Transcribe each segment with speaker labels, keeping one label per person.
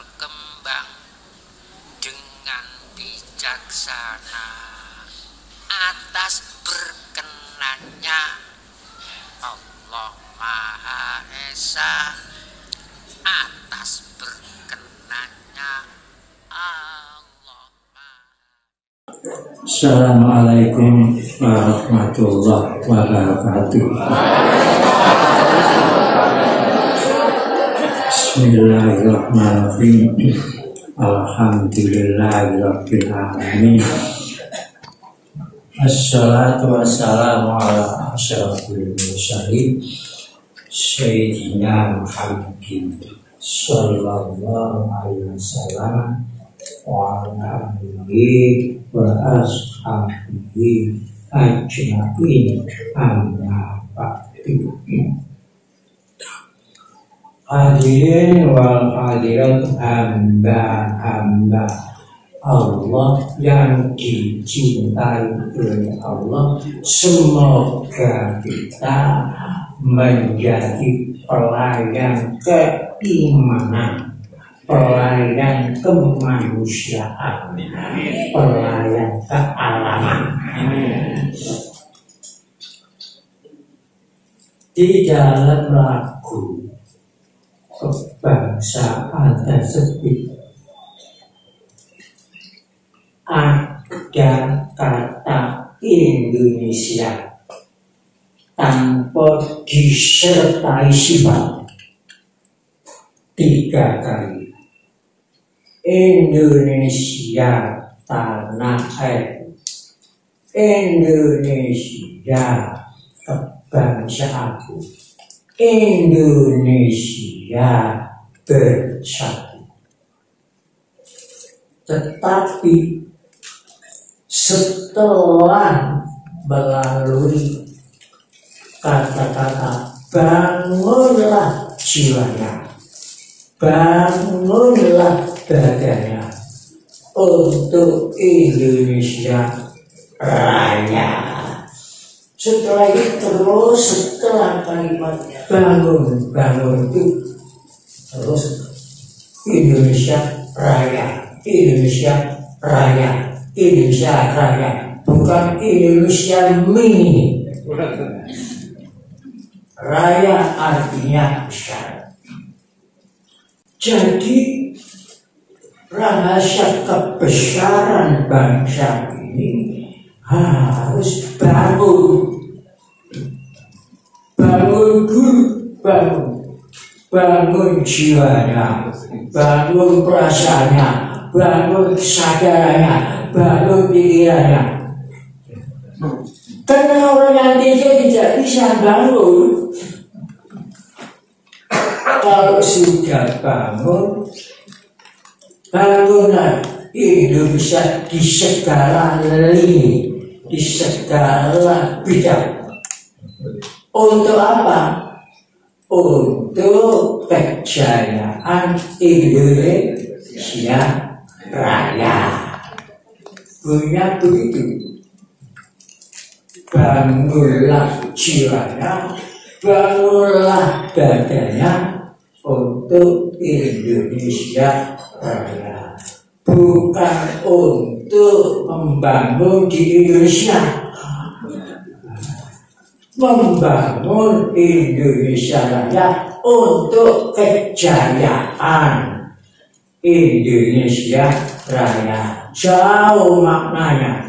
Speaker 1: berkembang dengan bijaksana atas berkenannya Allah Maha Esa, atas berkenannya Allah Maha.
Speaker 2: Assalamualaikum warahmatullahi wabarakatuh. Bismillahirrahmanirrahim. Alhamdulillahirabbil alamin. Assalatu wassalamu ala asyrafil mursalin Sayyidina Muhammadin sallallahu alaihi wasallam wa ala alihi wa ashabihi ajma'in, amma ba'du. Hadirin wal hadirat, hamba-hamba Allah yang dicintai oleh Allah, semoga kita menjadi pelayan keimanan, pelayan kemanusiaan, pelayan kealaman. Di dalam lagu kebangsaan tersebut ada kata Indonesia tanpa disertai sifat 3 kali. Indonesia tanah air, Indonesia kebangsaanku, Indonesia bersatu. Tetapi setelah melalui kata-kata bangunlah jiwanya, bangunlah badannya untuk Indonesia Raya. Setelah itu terus, setelah kalimat bangun itu terus Indonesia Raya, Indonesia Raya, Indonesia Raya, bukan Indonesia mini. Raya artinya besar. Jadi rahasia kebesaran bangsa ini harus bangun dulu, bangun jiwanya, bangun perasaannya, bangun kesadarannya, bangun pikirannya. Karena orang yang tidak bisa bangun, kalau sudah bangunlah Indonesia di segala lini, di segala bidang. Untuk apa? Untuk kejayaan Indonesia Raya. Punya begitu. Bangunlah jiwanya, bangunlah badannya untuk Indonesia Raya. Bukan untuk membangun di Indonesia, membangun Indonesia Raya untuk kejayaan Indonesia Raya. Jauh maknanya.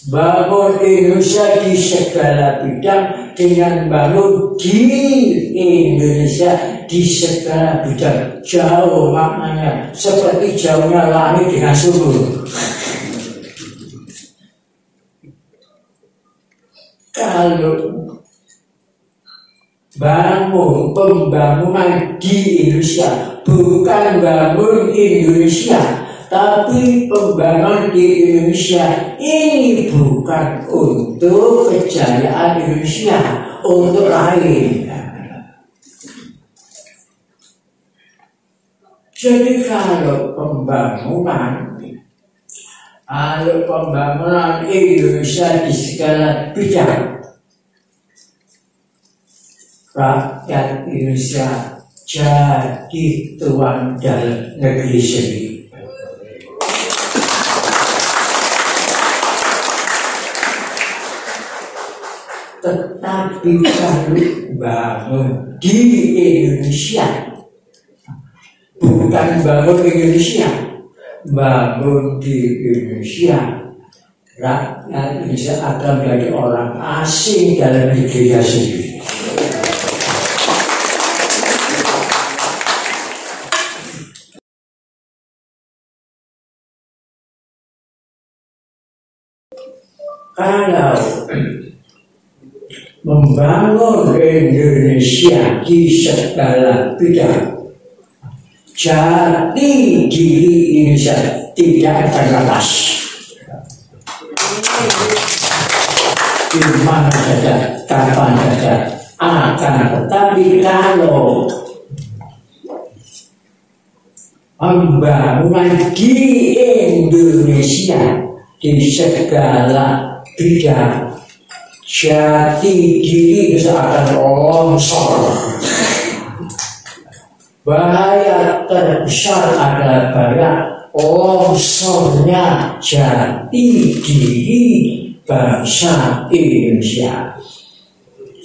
Speaker 2: Bangun Indonesia di segala bidang dengan bangun di Indonesia di segala bidang. Jauh maknanya, seperti jauhnya langit dengan sumur. Kalau bangun pembangunan di Indonesia, bukan bangun Indonesia, tapi pembangunan di Indonesia ini bukan untuk kejayaan Indonesia, untuk lain. Jadi kalau pembangunan Indonesia di segala bidang, rakyat Indonesia jadi tuan dalam negeri sendiri. Tetapi kalau bangun di Indonesia, bukan bangun Indonesia, bangun di Indonesia, rakyat Indonesia akan menjadi orang asing dalam negerinya sendiri. Kalau membangun Indonesia di segala bidang, jati diri Indonesia tidak terlepas. Di mana saja, kapan saja akan, tetapi kalau pembangunan di Indonesia di segala bidang, jati diri akan longsor. Bahaya terbesar adalah bahaya longsornya jati diri bangsa Indonesia.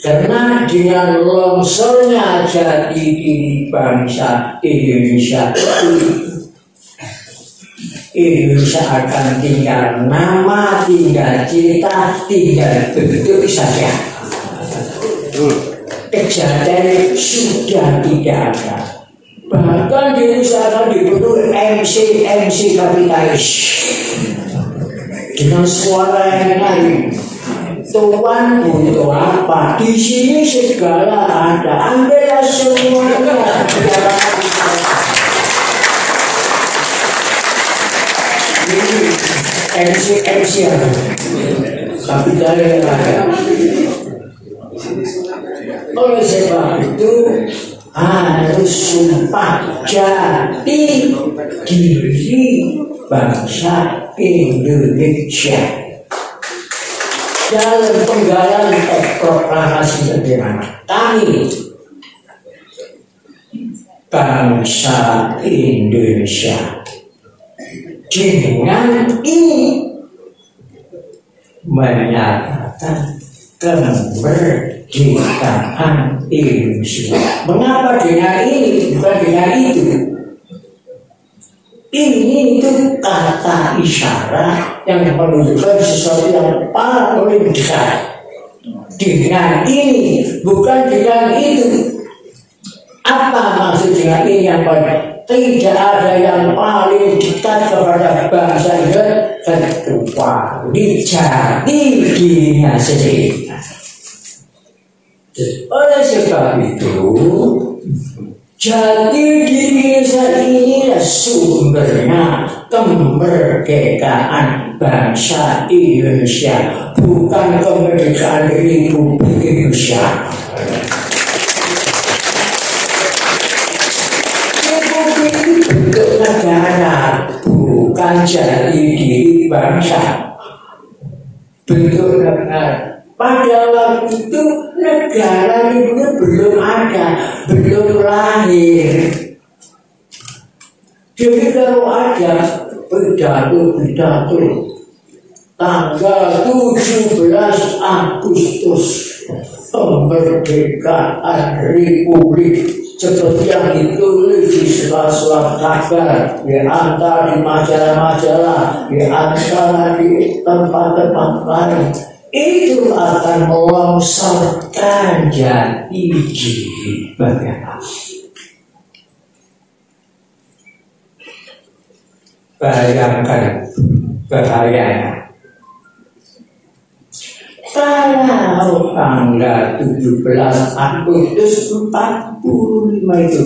Speaker 2: Karena dengan longsornya jati diri bangsa Indonesia, Indonesia akan tinggal nama, tinggal cerita, tinggal bentuk saja. Kejadian sudah tidak ada. Bahkan di Indonesia akan dibutuh MC kapitalis dengan suara yang lain. Tuan butuh apa? Di sini segala ada. Ambillah semuanya. MC apa? Kapitalis ada. Oleh sebab itu harus sumpah jati diri bangsa Indonesia dalam penggalan proklamasi sederhana. Kami bangsa Indonesia dengan ini menyatakan kemerdekaan Indonesia. Mengapa dengan ini, bukan dengan itu? Ini itu kata isyarat yang menunjukkan sesuatu yang paling dekat. Dengan ini, bukan dengan itu. Apa maksud dengan ini yang paling? Tidak ada yang paling dekat kepada bangsa Indonesia kecuali jati dirinya sendiri. Oleh sebab itu, jati diri inilah sumbernya kemerdekaan bangsa Indonesia, bukan kemerdekaan Republik Indonesia. Bentuk negara, bukan jati diri bangsa. Bentuk negara. Pada waktu itu negara itu belum ada, belum lahir. Jadi kalau ada pidato tanggal 17 Agustus kemerdekaan Republik, seperti yang ditulis di surat kabar, diantar di majalah-majalah, diantar di tempat-tempat lain, itu akan melongsorkan jati diri bagaimana. Bayangkan bahayanya. Kalau tanggal 17 Agustus 45 itu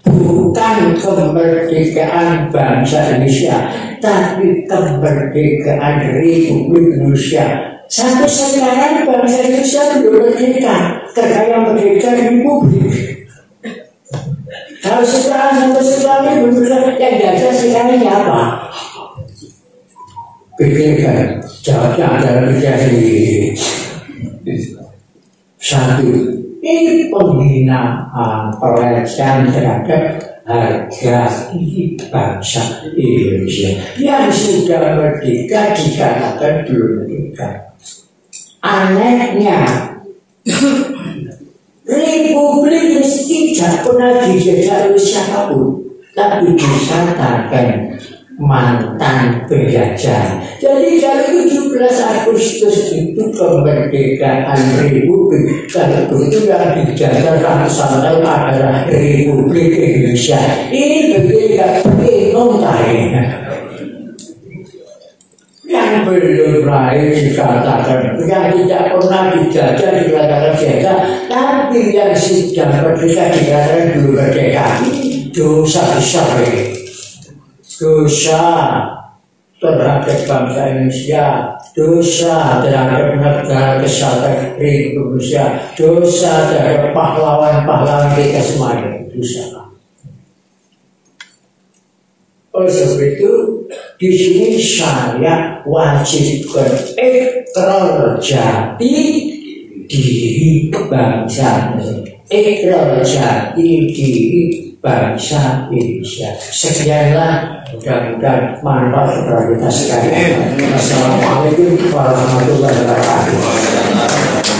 Speaker 2: bukan kemerdekaan bangsa Indonesia, tapi kemerdekaan Republik Indonesia. Sampai sekarang bangsa Indonesia belum merdeka, terkait merdeka Republik. Kalau sekarang sampai sekarang belum merdeka, yang ada sekarang apa? Pikirkan, jawabnya adalah pikir sendiri. Satu, Ini penghinaan pelecehan terhadap harga bangsa Indonesia yang sudah merdeka dikatakan belum merdeka. Anehnya, Republik ini tidak pernah dijajah oleh siapapun, tapi disatakan mantan penjajah. Jadi dari 17 Agustus itu kemerdekaan Republik, kalau itu yang dijajah ratusan tahun adalah Republik Indonesia. Ini berbeda bingung tadinya. Yang belum lahir dikatakan, yang tidak pernah dijajah dikatakan jajah, tapi yang sudah merdeka dikatakan belum merdeka. Dosa besar ini. Dosa terhadap bangsa Indonesia, dosa terhadap negara kesatuan Republik Indonesia, dosa terhadap pahlawan-pahlawan kita semuanya, dosa. Oleh sebab itu, di sini saya wajibkan ikrar jati diri bangsa, ikrar jati diri bangsa Indonesia. Sekianlah, mudah-mudahan manfaat kepada kita sekalian. Wassalamualaikum warahmatullahi wabarakatuh.